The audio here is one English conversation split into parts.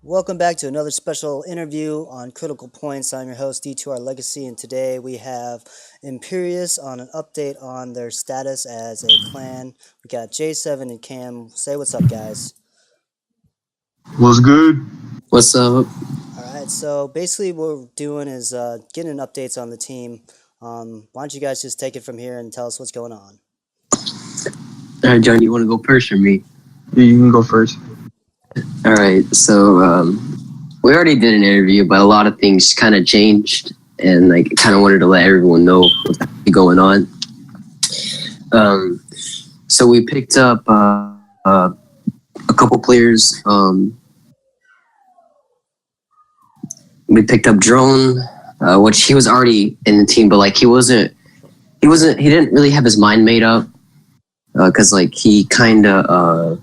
Welcome back to another special interview on Critical Points. I'm your host, D2R Legacy, and today we have Imperious on an update on their status as a clan. We got J7 and Kam. Say what's up, guys. What's good? What's up? Alright, so basically what we're doing is getting updates on the team. Why don't you guys just take it from here and tell us what's going on? All right, John, you want to go first or me? Yeah, you can go first. All right, so we already did an interview, but a lot of things kind of changed, and kind of wanted to let everyone know what's going on. So we picked up a couple players. We picked up Drone, which he was already in the team, but he didn't really have his mind made up, because he kind of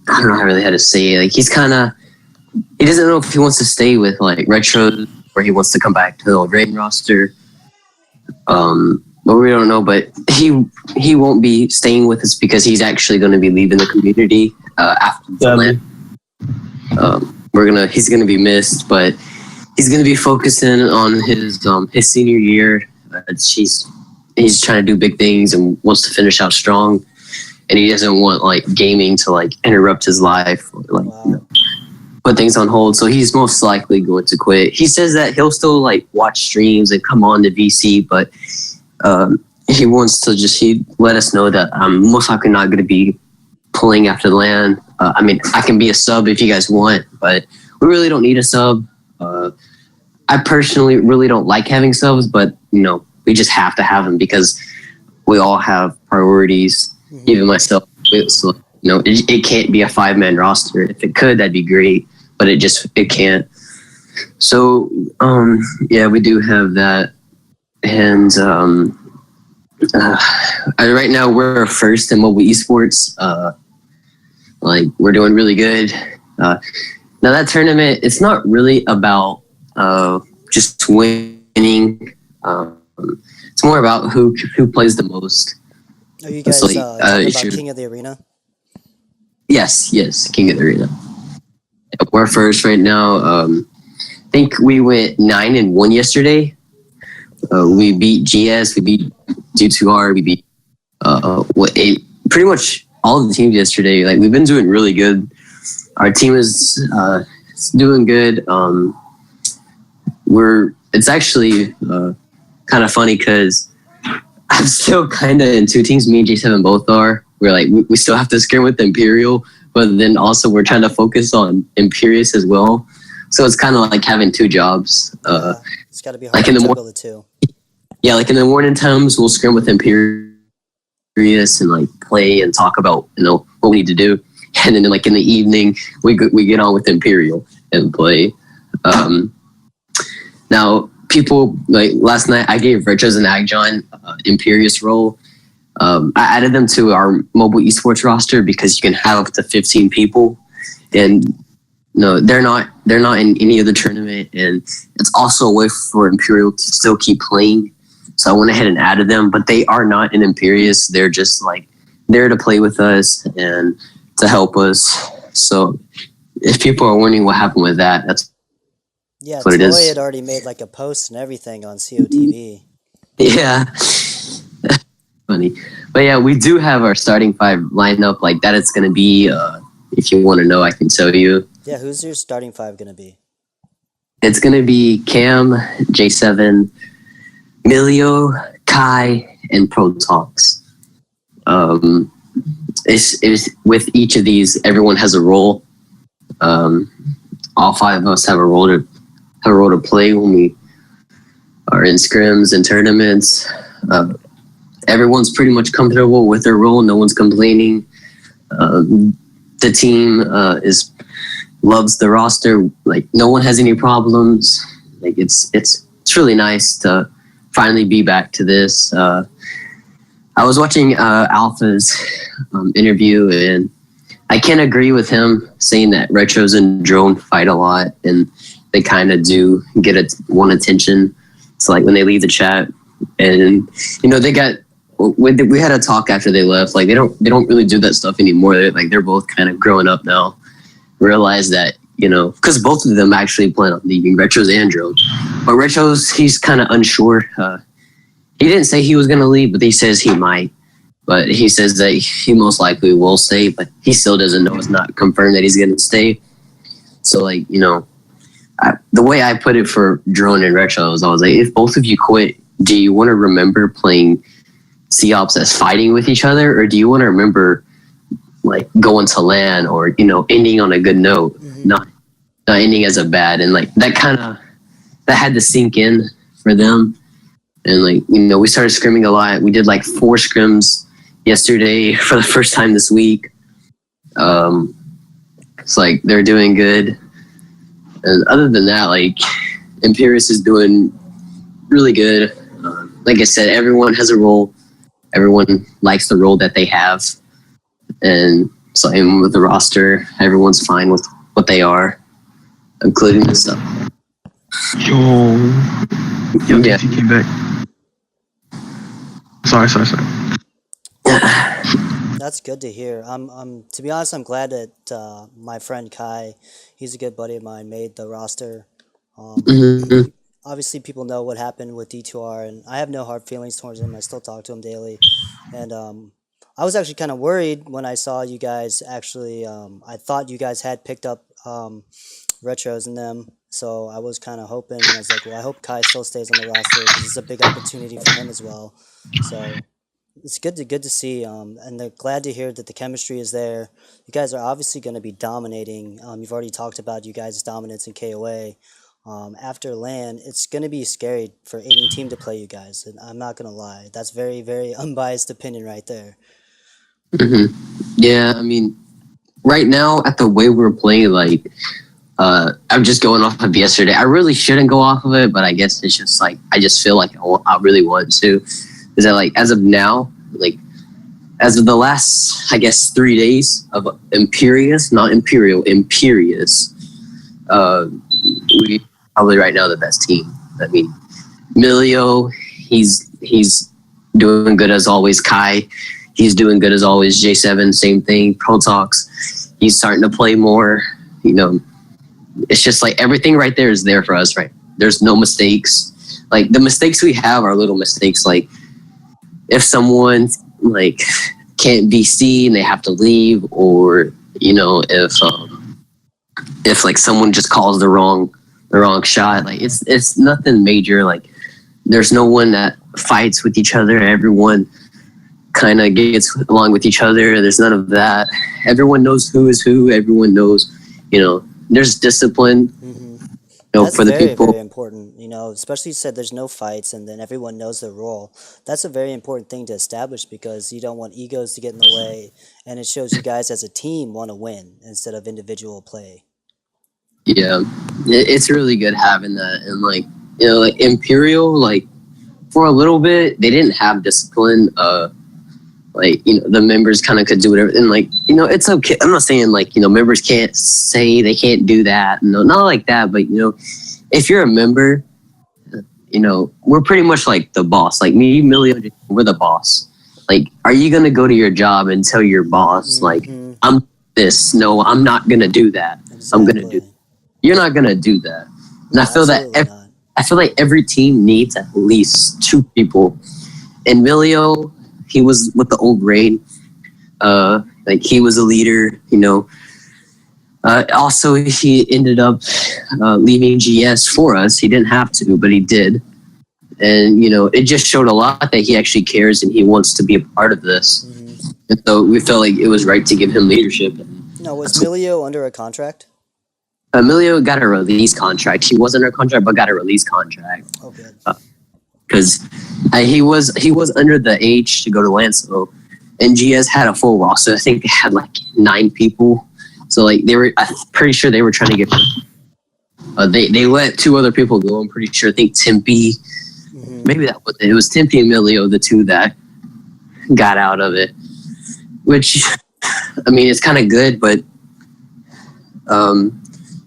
I don't know really how to say it. He doesn't know if he wants to stay with Retro or he wants to come back to the old Rain roster. But we don't know. But he won't be staying with us because he's actually going to be leaving the community after the land. He's gonna be missed, but he's gonna be focusing on his senior year. He's trying to do big things and wants to finish out strong. And he doesn't want gaming to interrupt his life or put things on hold. So he's most likely going to quit. He says that he'll still watch streams and come on to VC, but he wants to he let us know that I'm most likely not going to be pulling after the land. I can be a sub if you guys want, but we really don't need a sub. I personally really don't like having subs, but we just have to have them because we all have priorities. Mm-hmm. Even myself, so it can't be a 5-man roster. If it could, that'd be great, but it can't. So we do have that, and right now we're first in mobile esports. We're doing really good. Now that tournament, it's not really about just winning. It's more about who plays the most. Are you guys talking about King of the Arena? Yes, King of the Arena. We're first right now. I think we went 9-1 yesterday. We beat GS, we beat D2R, we beat pretty much all of the teams yesterday. We've been doing really good. Our team is doing good. It's actually kind of funny because I'm still kind of in two teams. Me and J7 both are. We're we still have to scrim with Imperial, but then also we're trying to focus on Imperious as well. So it's kind of like having two jobs. It's got to be hard to juggle the two. Yeah, in the morning times we'll scrim with Imperious and play and talk about what we need to do, and then in the evening we get on with Imperial and play. Now. People last night, I gave Retros and Agjon Imperious role. I added them to our mobile esports roster because you can have up to 15 people, and they're not in any other tournament, and it's also a way for Imperial to still keep playing. So I went ahead and added them, but they are not in Imperious. They're just there to play with us and to help us. So if people are wondering what happened with that, that's. Yeah, Toy had already made a post and everything on COTV. Yeah. Funny. But yeah, we do have our starting 5 lineup that it's going to be. If you want to know, I can tell you. Yeah, who's your starting 5 going to be? It's going to be Kam, J7, Milio, Kai, and Protox. It's with each of these, everyone has a role. All 5 of us have a role to play when we are in scrims and tournaments. Everyone's pretty much comfortable with their role. No one's complaining. The team loves the roster. No one has any problems. It's really nice to finally be back to this. I was watching Alpha's interview, and I can't agree with him saying that Retros and Drone fight a lot, and they kind of do get one attention. It's when they leave the chat, and they got. We had a talk after they left. They don't really do that stuff anymore. They're both kind of growing up now. Realize that because both of them actually plan on leaving, Retros and Drone. But Retros, he's kind of unsure. He didn't say he was going to leave, but he says he might. But he says that he most likely will stay, but he still doesn't know. It's not confirmed that he's going to stay. So, the way I put it for Drone and Retros, I was like, if both of you quit, do you want to remember playing C-Ops as fighting with each other, or do you want to remember going to LAN or ending on a good note, not ending as a bad? And that had to sink in for them. And we started scrimming a lot. We did 4 scrims yesterday for the first time this week. It's they're doing good. And other than that, Imperious is doing really good. Like I said, everyone has a role. Everyone likes the role that they have. And so with the roster, everyone's fine with what they are, including myself. Yo, Yeah. he came back. Sorry. That's good to hear. I'm to be honest, I'm glad that my friend Kai, he's a good buddy of mine, made the roster. Obviously, people know what happened with D2R, and I have no hard feelings towards him. I still talk to him daily, and I was actually kind of worried when I saw you guys actually. I thought you guys had picked up Retros in them, so I was kind of hoping. I was like, well, I hope Kai still stays on the roster because it's a big opportunity for him as well. So it's good to see, and they're glad to hear that the chemistry is there. You guys are obviously going to be dominating. You've already talked about you guys' dominance in KOA. After LAN, it's going to be scary for any team to play you guys, and I'm not going to lie. That's very, very unbiased opinion right there. Yeah, I mean, right now, at the way we're playing, I'm just going off of yesterday. I really shouldn't go off of it, but I guess it's just I just feel like I really want to. Is that as of now, as of the last, I guess, 3 days of Imperious, not Imperial, Imperious, we probably right now the best team. I mean, Milio, he's doing good as always. Kai, he's doing good as always. J7, same thing. Protox, he's starting to play more. It's just everything right there is there for us, right? There's no mistakes. The mistakes we have are little mistakes. If someone can't be seen, they have to leave, or if someone just calls the wrong shot, it's nothing major. There's no one that fights with each other. Everyone kind of gets along with each other. There's none of that. Everyone knows who is who. Everyone knows, there's discipline. That's for the very, people. very important. Especially you said there's no fights, and then everyone knows their role. That's a very important thing to establish because you don't want egos to get in the way, and it shows you guys as a team want to win instead of individual play. Yeah, it's really good having that, and Imperial, for a little bit they didn't have discipline. The members kind of could do whatever, and it's okay. I'm not saying members can't say they can't do that. No, not like that. But if you're a member, we're pretty much the boss. Me, Millie, we're the boss. Are you gonna go to your job and tell your boss I'm this? No, I'm not gonna do that. Exactly. I'm gonna do. You're not gonna do that. And No, I feel I feel like every team needs at least 2 people. And Milio, he was with the old raid. He was a leader, also, he ended up leaving GS for us. He didn't have to, but he did. And, it just showed a lot that he actually cares and he wants to be a part of this. And so we felt like it was right to give him leadership. No, was Milio under a contract? Emilio got a release contract. He wasn't under a contract, but got a release contract. Oh, good. Because he was under the age to go to Lanso, and GS had a full roster. I think they had 9 people. So I'm pretty sure they were trying to get. They let 2 other people go. I'm pretty sure. I think Tempe, maybe that was it. It was Tempe and Milio, the 2 that got out of it. Which, I mean, it's kind of good, but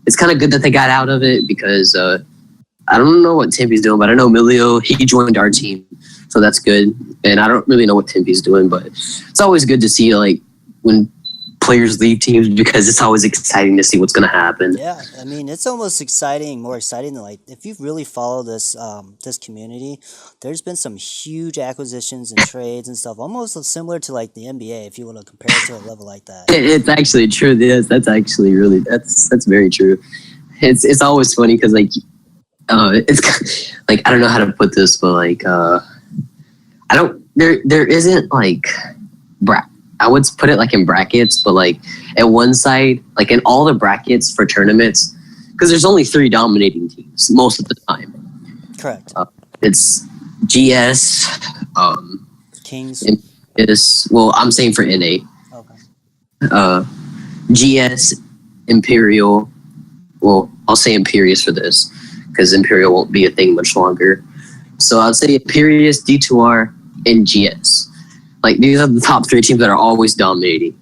it's kind of good that they got out of it because I don't know what Tempe's doing, but I know Milio, he joined our team, so that's good. And I don't really know what Tempe's doing, but it's always good to see when players leave teams because it's always exciting to see what's going to happen. Yeah, I mean it's almost exciting, more exciting than like if you really follow this this community. There's been some huge acquisitions and trades and stuff, almost similar to like the NBA. If you want to compare it to a level like that, It's actually true. Yes, that's actually really that's very true. It's always funny because like it's like I don't know how to put this, but like I don't there isn't like I would put it like in brackets, but like at one side, like in all the brackets for tournaments, because there's only 3 dominating teams most of the time. correct. It's GS, Kings. well, I'm saying for NA, Okay. GS, Imperial. Well, I'll say Imperious for this because Imperial won't be a thing much longer. So I'd say Imperious, D2R, and GS. Like these are the top 3 teams that are always dominating.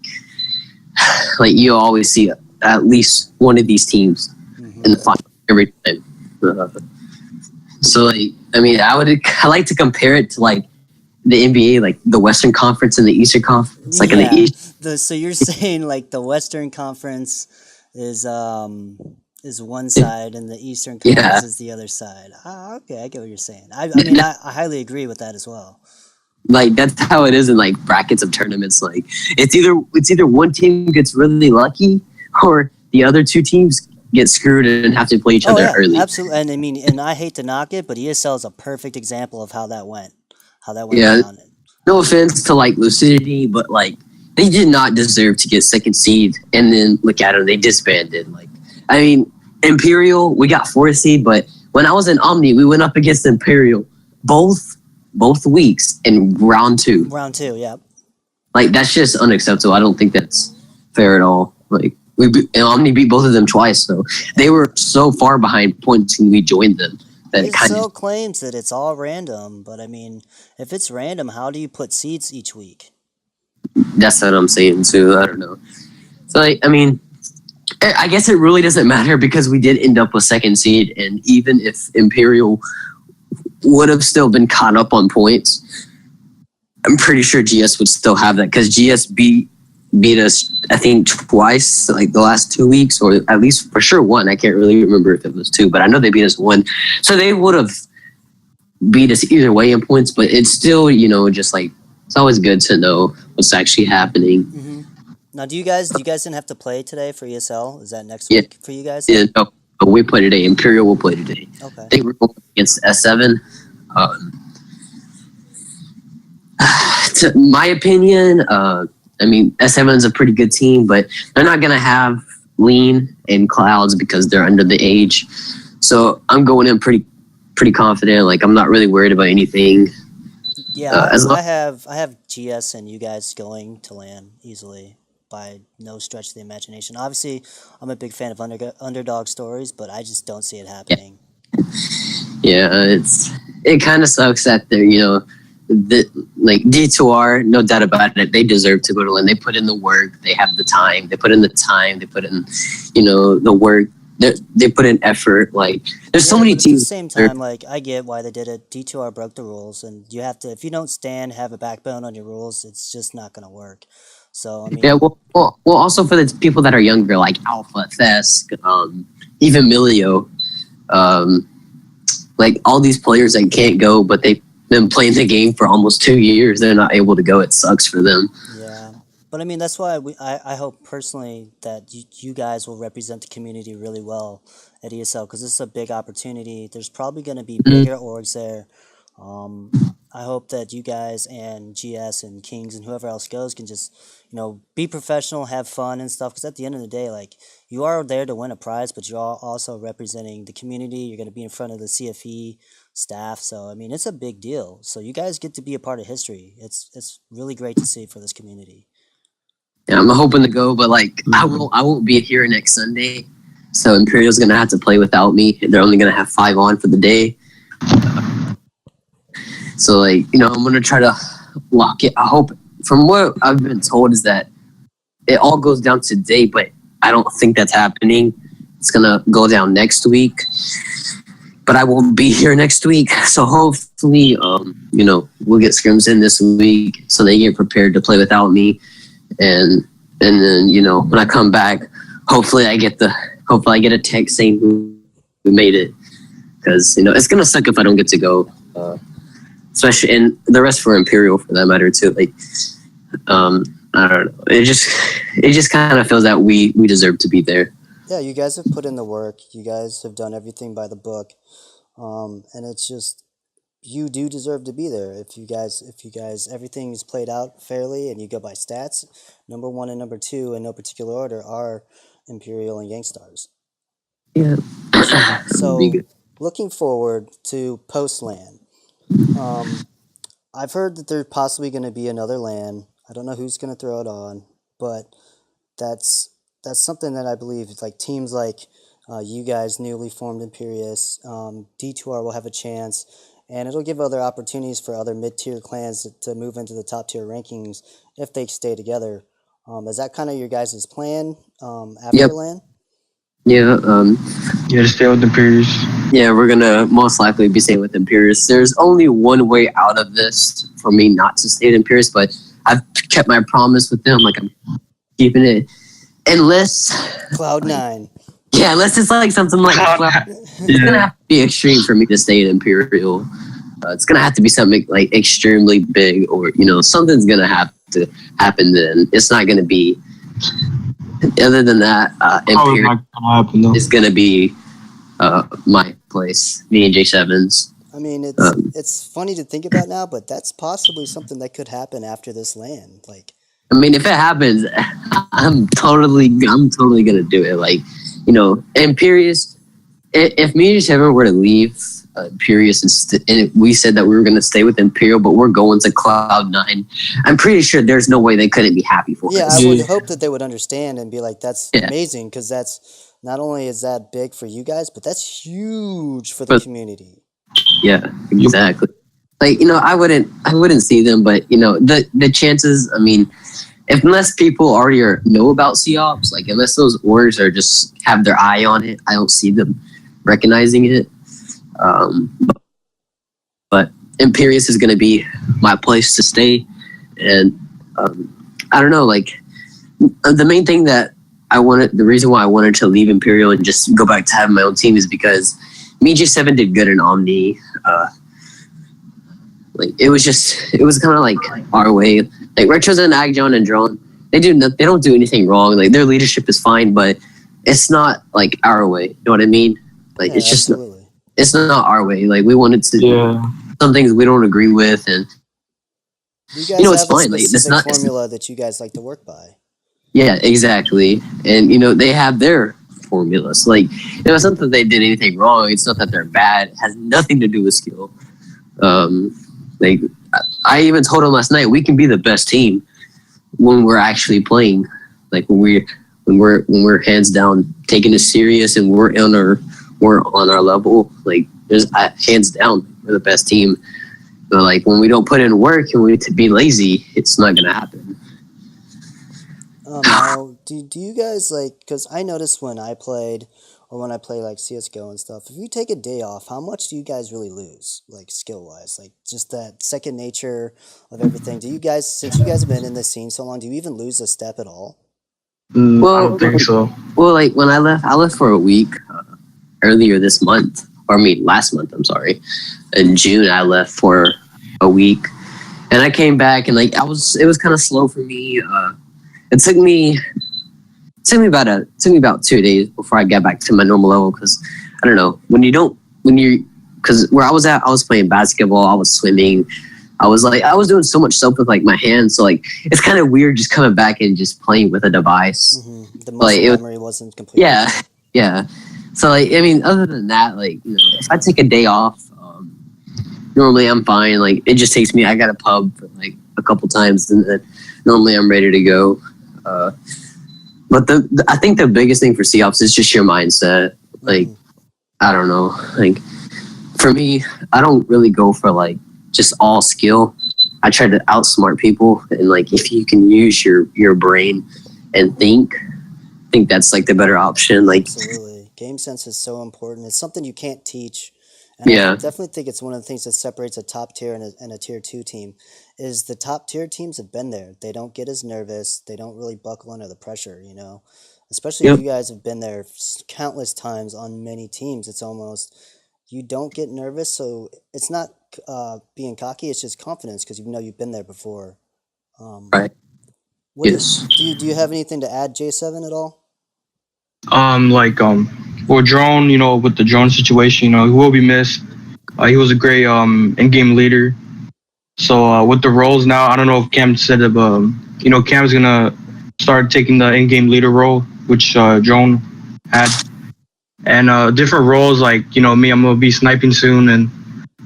Like you always see at least one of these teams in the final every time. So like I mean, I like to compare it to like the NBA, like the Western Conference and the Eastern Conference. Like in the East, So you're saying like the Western Conference is one side and the Eastern Conference is the other side. Ah, okay, I get what you're saying. I mean, I highly agree with that as well. like that's how it is in like brackets of tournaments. Like it's either one team gets really lucky or the other 2 teams get screwed and have to play each other early. Absolutely. And I mean, and I hate to knock it, but ESL is a perfect example of how that went. Yeah. Down. No offense to like Lucidity, but like they did not deserve to get 2nd seed. And then look at them, they disbanded. Like I mean, Imperial, we got 4th seed, but when I was in Omni, we went up against Imperial both weeks in round 2. Round 2, yeah. Like that's just unacceptable. I don't think that's fair at all. Like Omni beat both of them twice, so they were so far behind points when we joined them that it kind of claims that it's all random, but I mean, if it's random, how do you put seeds each week? That's what I'm saying too. I don't know. So like, I mean, I guess it really doesn't matter because we did end up with 2nd seed, and even if Imperial would have still been caught up on points, I'm pretty sure GS would still have that because GS beat us, I think, twice, like the last 2 weeks, or at least for sure 1. I can't really remember if it was 2, but I know they beat us 1. So they would have beat us either way in points, but it's still, just like, it's always good to know what's actually happening. Mm-hmm. Now, do you guys didn't have to play today for ESL? Is that next week for you guys? Yeah, no, but we play today. Imperial will play today. Okay. I think we're going against S7. To my opinion, I mean, S7 is a pretty good team, but they're not going to have Lean and Clouds because they're under the age. So I'm going in pretty confident. Like I'm not really worried about anything. Yeah, I have GS and you guys going to LAN easily by no stretch of the imagination. Obviously, I'm a big fan of underdog stories, but I just don't see it happening. Yeah, it kind of sucks that they're like D2R, no doubt about it. They deserve to go to LAN. They put in the work. They have the time. They put in the time. They put in, the work. They put in effort. Like there's so many teams. At the same time, like I get why they did it. D2R broke the rules, and you have to. If you don't have a backbone on your rules, it's just not going to work. So I mean, yeah. Well, also for the people that are younger, like Alpha, Thesk, even Milio, like all these players that can't go, but they've been playing the game for almost 2 years. They're not able to go. It sucks for them. Yeah. But I mean, that's why I hope personally that you guys will represent the community really well at ESL because this is a big opportunity. There's probably going to be bigger orgs there. I hope that you guys and GS and Kings and whoever else goes can just, be professional, have fun and stuff. Because at the end of the day, like you are there to win a prize, but you're also representing the community. You're going to be in front of the CFE staff. So, I mean, it's a big deal. So you guys get to be a part of history. It's really great to see for this community. Yeah, I'm hoping to go, but like I won't be here next Sunday, so Imperial's gonna have to play without me. They're only gonna have 5 on for the day, so like I'm gonna try to lock it. I hope, from what I've been told, is that it all goes down today, but I don't think that's happening. It's gonna go down next week, but I won't be here next week, so hopefully, we'll get scrims in this week so they get prepared to play without me. And and then when I come back, hopefully I get a text saying we made it, because it's gonna suck if I don't get to go, especially, and the rest for Imperial for that matter too. Like, I don't know. It just kind of feels that we deserve to be there. Yeah, you guys have put in the work. You guys have done everything by the book, and it's just you do deserve to be there. If you guys everything is played out fairly and you go by stats, number one and number two in no particular order are Imperial and Gangstars. Yeah, be So good. looking forward to post LAN. Um, I've heard that there's possibly going to be another LAN. I don't know who's going to throw it on, but that's that's something that I believe it's like teams like you guys, newly formed Imperious, D2R will have a chance, and it'll give other opportunities for other mid-tier clans to move into the top tier rankings if they stay together. Is that kind of your guys' plan after Yep. LAN? Yeah. Yeah, to stay with the Imperious. Yeah, we're gonna most likely be staying with Imperious. There's only one way out of this for me not to stay at Imperious, but I've kept my promise with them. Like, I'm keeping it, unless, like, Cloud9. yeah, unless it's like something like it's gonna Yeah. have to be extreme for me to stay at Imperial. It's gonna have to be something like extremely big, or something's gonna have to happen. Then it's not gonna be. Other than that, Probably Imperial not gonna happen though. is gonna be my place. Me and J7's. I mean, Um, it's funny to think about now, but that's possibly something that could happen after this LAN. Like, I mean, if it happens, I'm totally gonna do it. Like, Imperious. If me and J7 were to leave Imperious and we said that we were gonna stay with Imperial, but we're going to Cloud9, I'm pretty sure there's no way they couldn't be happy for yeah, us. I would hope that they would understand and be like, "That's Yeah, amazing," because that's not only is that big for you guys, but that's huge for the but community. yeah, exactly. Like, I wouldn't see them, but the chances. I mean, if unless people already know about COPS, like unless those orgs are just have their eye on it, I don't see them recognizing it. Um, but Imperious is going to be my place to stay, and I don't know. Like, the main thing that the reason why I wanted to leave Imperial and just go back to having my own team is because me and J7 did good in Omni. Like, it was kind of like our way. Like, Retros and Agjon and Drone, they don't do anything wrong. Like, their leadership is fine, but it's not like our way. You know what I mean? Like, Yeah, absolutely. it's not our way. Like, we wanted to. Yeah. Some things we don't agree with, and You guys it's have a fine. Like, specific formula that you guys like to work by. yeah, exactly. And they have their formulas. Like, it's not that they did anything wrong. It's not that they're bad. It has nothing to do with skill. Like, I even told him last night, we can be the best team when we're actually playing. Like, when we're hands down taking it serious and we're on our level. Like, there's hands down, we're the best team. But like, when we don't put in work and we to be lazy, it's not gonna happen. Now, do you guys like? Because I noticed when I played, or when I play like CS:GO and stuff, if you take a day off, how much do you guys really lose, like skill wise? Like just that second nature of everything. Do you guys, since you guys have been in this scene so long, do you even lose a step at all? I don't think so. Well, like, when I left for a week earlier this month, or I mean last month. I'm sorry. In June, I left for a week, and I came back, and like, it was kind of slow for me. It took me about 2 days before I got back to my normal level, because I don't know, because where I was at, I was playing basketball, I was swimming, I was doing so much stuff with like my hands, so like, it's kind of weird just coming back and just playing with a device. The muscle memory wasn't complete. Yeah. So like, I mean, other than that, like, if I take a day off, normally I'm fine. Like, it just takes me. I got a pub for like a couple times, and then normally I'm ready to go. But I think the biggest thing for COPS is just your mindset. Like, I don't know. Like, for me, I don't really go for like just all skill. I try to outsmart people, and like, if you can use your brain and think, I think that's like the better option. Like, Absolutely. Game sense is so important. It's something you can't teach. And I yeah, definitely think it's one of the things that separates a top tier and a tier two team. is the top tier teams have been there. They don't get as nervous. They don't really buckle under the pressure, you know. Especially if Yep. you guys have been there countless times on many teams, it's almost you don't get nervous. So it's not being cocky; it's just confidence because you know you've been there before. Um, Right. what Yes. do you have anything to add, J7 at all? Like for drone, with the drone situation, he will be missed. He was a great in-game leader. So with the roles now, I don't know if Cam said it, but Cam's gonna start taking the in-game leader role, which drone had, and different roles like me, I'm gonna be sniping soon and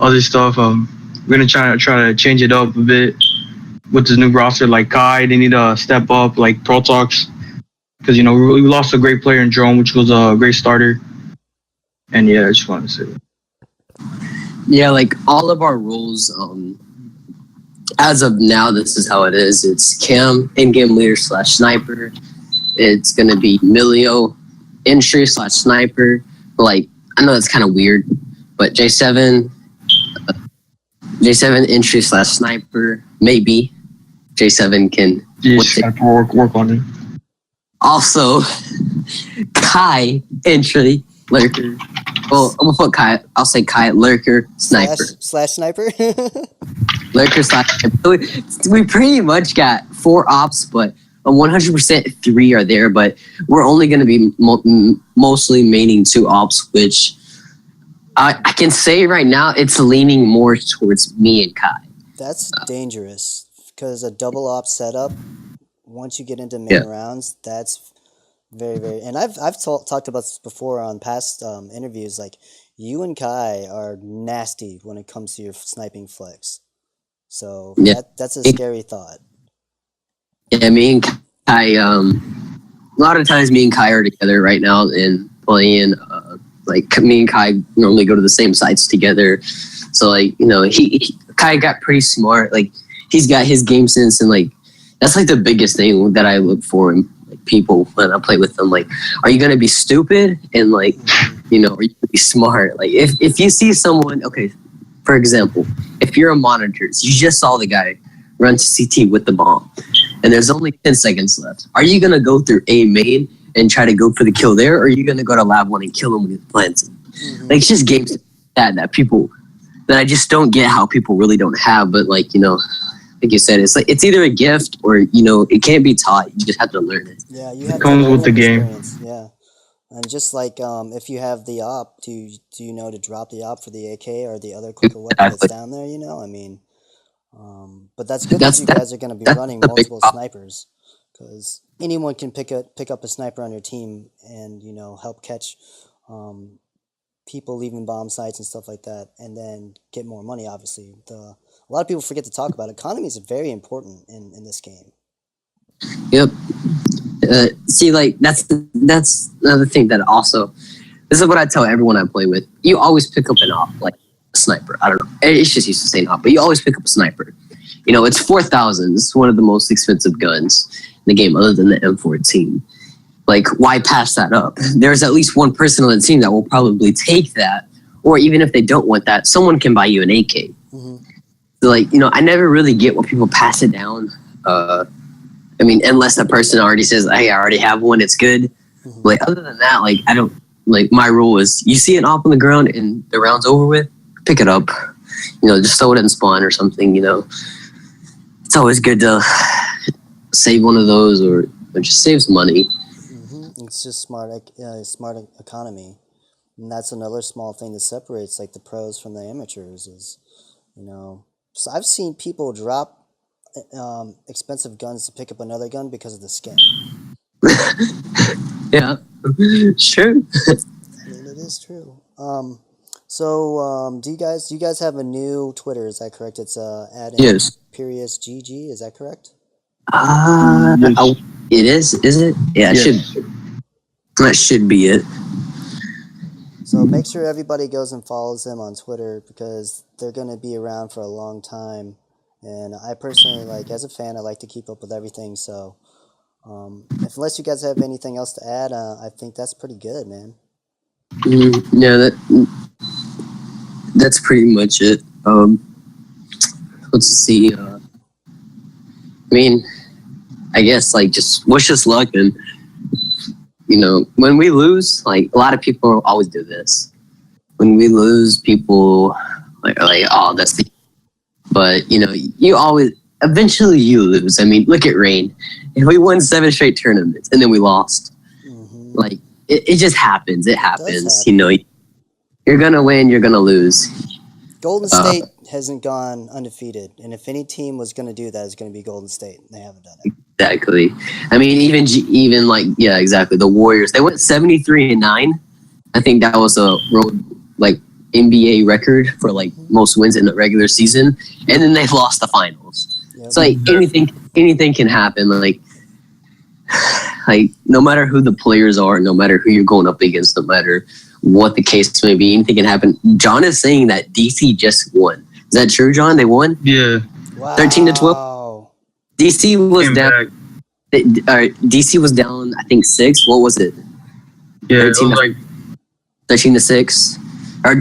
other stuff. We're gonna try to change it up a bit with this new roster. Like Kai, they need to step up. Like Pro Talks, because we lost a great player in drone, which was a great starter. And yeah, I just wanted to say that. Yeah, like all of our roles, as of now, this is how it is. It's Cam, in-game leader / sniper. It's gonna be Milio, entry / sniper. Like I know that's kind of weird, but J7 entry / sniper. Maybe J7 can. You just have to work on it. Also, Kai entry lurker. Well, I'm gonna put Kai. I'll say Kai lurker sniper. Slash sniper. Lurker sniper. We pretty much got 4 ops, but 100% 3 are there. But we're only gonna be mostly maining 2 ops, which I can say right now it's leaning more towards me and Kai. That's dangerous because a double op setup, once you get into main rounds, that's very, very. And I've talked about this before on past interviews. Like you and Kai are nasty when it comes to your sniping flex. So that's a scary thought. Yeah, me and Kai. A lot of times, me and Kai are together right now and playing. Like me and Kai normally go to the same sites together. So like Kai got pretty smart. Like he's got his game sense, and like that's like the biggest thing that I look for in like people when I play with them. Like, are you gonna be stupid and like are you gonna be smart? Like if you see someone, okay, for example, if you're a monitor, you just saw the guy run to CT with the bomb, and there's only 10 seconds left. Are you gonna go through A main and try to go for the kill there, or are you gonna go to lab 1 and kill him when he's planted? Like it's just games that people that I just don't get how people really don't have. But like like you said, it's like it's either a gift or it can't be taught. You just have to learn it. Yeah, you have It comes with the game. Yeah, and just like if you have the op, do you know to drop the op for the AK or the other quicker weapon that's down there? I mean, but that's good that you guys are going to be running multiple snipers because anyone can pick up a sniper on your team and help catch people leaving bomb sites and stuff like that, and then get more money. Obviously, a lot of people forget to talk about economy is very important in this game. Yep. See, like that's another thing that also. This is what I tell everyone I play with. You always pick up an op, like a sniper. I don't know. It's just used to saying op, but you always pick up a sniper. It's 4,000. It's one of the most expensive guns in the game, other than the M14. Like, why pass that up? There's at least one person on the team that will probably take that, or even if they don't want that, someone can buy you an AK. Mm-hmm. So, like, I never really get when people pass it down. I mean, unless the person already says, "Hey, I already have one, it's good." Mm-hmm. Like, other than that, like, I don't. Like, my rule is, you see an op on the ground and the round's over with, pick it up. Just throw it in spawn or something. It's always good to save one of those, or it just saves money. Mm-hmm. It's just smart economy, and that's another small thing that separates like the pros from the amateurs. Is so I've seen people drop expensive guns to pick up another gun because of the skin. Yeah, sure. I mean, it is true. So do you guys have a new Twitter? Is that correct? It's yes. Imperious GG. Is that correct? Yes. It is. Is it? Yeah, yes. It should. That should be it. So make sure everybody goes and follows them on Twitter because they're going to be around for a long time. And I personally, as a fan, I like to keep up with everything. So unless you guys have anything else to add, I think that's pretty good, man. Yeah, that's pretty much it. Let's see. I mean, I guess like just wish us luck. And when we lose, like a lot of people always do this. When we lose, people are like, oh, that's the. But you always eventually you lose. I mean, look at Rain. If we won 7 straight tournaments and then we lost, like it just happens. It happens. You're gonna win. You're gonna lose. Golden State hasn't gone undefeated, and if any team was going to do that, it's going to be Golden State. They haven't done it. Exactly. I mean, even like exactly. The Warriors, they went 73-9. I think that was a like NBA record for like most wins in the regular season, and then they lost the finals. Yep. So like anything can happen. Like no matter who the players are, no matter who you're going up against, no matter what the case may be, anything can happen. John is saying that DC just won. Is that true, John? They won? Yeah. Wow. 13-12. DC was down. DC was down, I think 6. What was it? Yeah, 13-6. Or I'm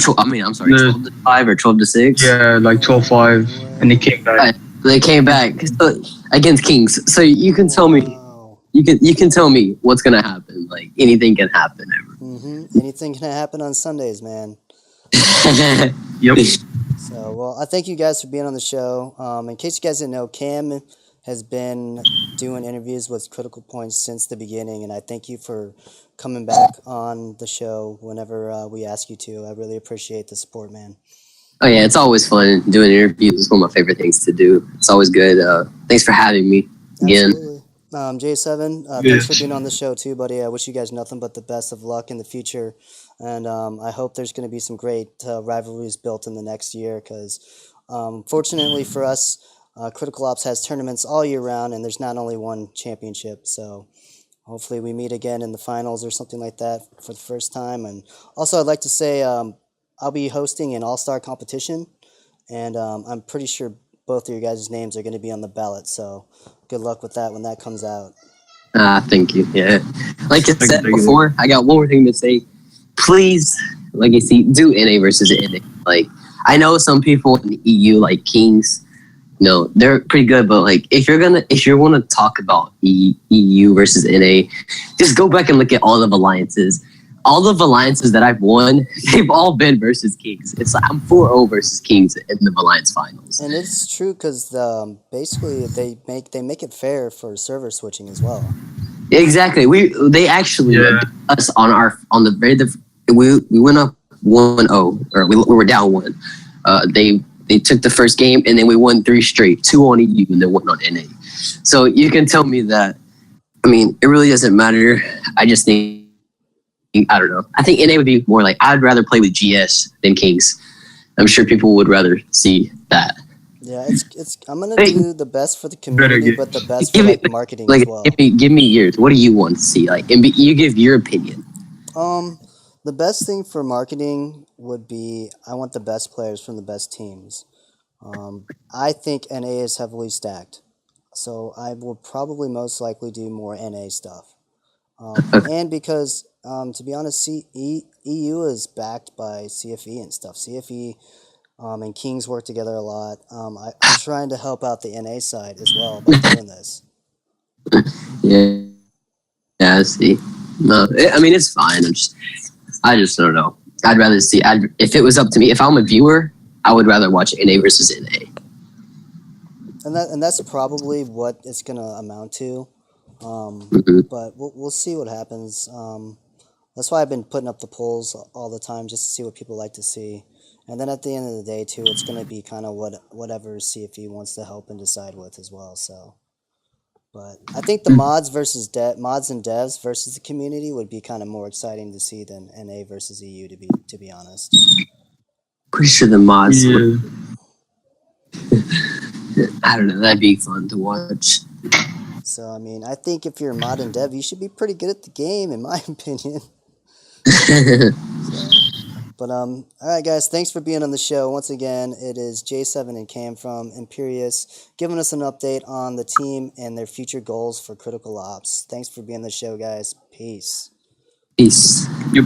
sorry, 12-5 or 12-6. Yeah, like 12-5, and they came back. They came back against Kings. So you can tell me. You can tell me what's gonna happen. Like anything can happen ever. Anything can happen on Sundays, man. Yep. So, well, I thank you guys for being on the show. In case you guys didn't know, Cam has been doing interviews with Critical Points since the beginning, and I thank you for coming back on the show whenever we ask you to. I really appreciate the support, man. Oh yeah, it's always fun doing interviews. It's one of my favorite things to do. It's always good. Thanks for having me again. Absolutely. J7, thanks for being on the show too, buddy. I wish you guys nothing but the best of luck in the future, and I hope there's going to be some great rivalries built in the next year, because fortunately for us, Critical Ops has tournaments all year round, and there's not only one championship, so hopefully we meet again in the finals or something like that for the first time. And also I'd like to say I'll be hosting an all-star competition, and I'm pretty sure both of your guys' names are going to be on the ballot, so good luck with that when that comes out. Thank you. Yeah. Like I said before, I got one more thing to say. Please, like you see, do NA versus NA. Like, I know some people in the EU, like Kings, they're pretty good, but like if you want to talk about EU versus NA, just go back and look at all the alliances. All the alliances that I've won, they've all been versus Kings. It's like I'm 4-0 versus Kings in the Alliance finals. And it's true because basically they make it fair for server switching as well. Exactly. They actually us on the very we went up 1-0, or we were down 1. They took the first game and then we won 3 straight, 2 on EU and then 1 on NA. So you can tell me that. I mean, it really doesn't matter. I just think. I don't know. I think NA would be more like I'd rather play with GS than Kings. I'm sure people would rather see that. Yeah, I'm gonna do the best for the community, but the best for like marketing as well. Give me yours. What do you want to see? Like, and you give your opinion. The best thing for marketing would be I want the best players from the best teams. I think NA is heavily stacked, so I will probably most likely do more NA stuff. And because, to be honest, EU is backed by CFE and stuff. CFE and Kings work together a lot. I'm trying to help out the NA side as well by doing this. Yeah, I see. No, I mean, it's fine. I just don't know. I'd rather see. If it was up to me, if I'm a viewer, I would rather watch NA versus NA. And that's probably what it's gonna amount to. But we'll see what happens. That's why I've been putting up the polls all the time, just to see what people like to see. And then at the end of the day, too, it's going to be kind of whatever CFE wants to help and decide with as well. So, but I think the mods and devs versus the community would be kind of more exciting to see than NA versus EU, to be honest. Pretty sure the mods. Yeah. I don't know. That'd be fun to watch. So, I mean, I think if you're a mod and dev, you should be pretty good at the game, in my opinion. But, all right, guys, thanks for being on the show. Once again, it is J7 and Kam from Imperious giving us an update on the team and their future goals for Critical Ops. Thanks for being on the show, guys. Peace. Peace. Yep.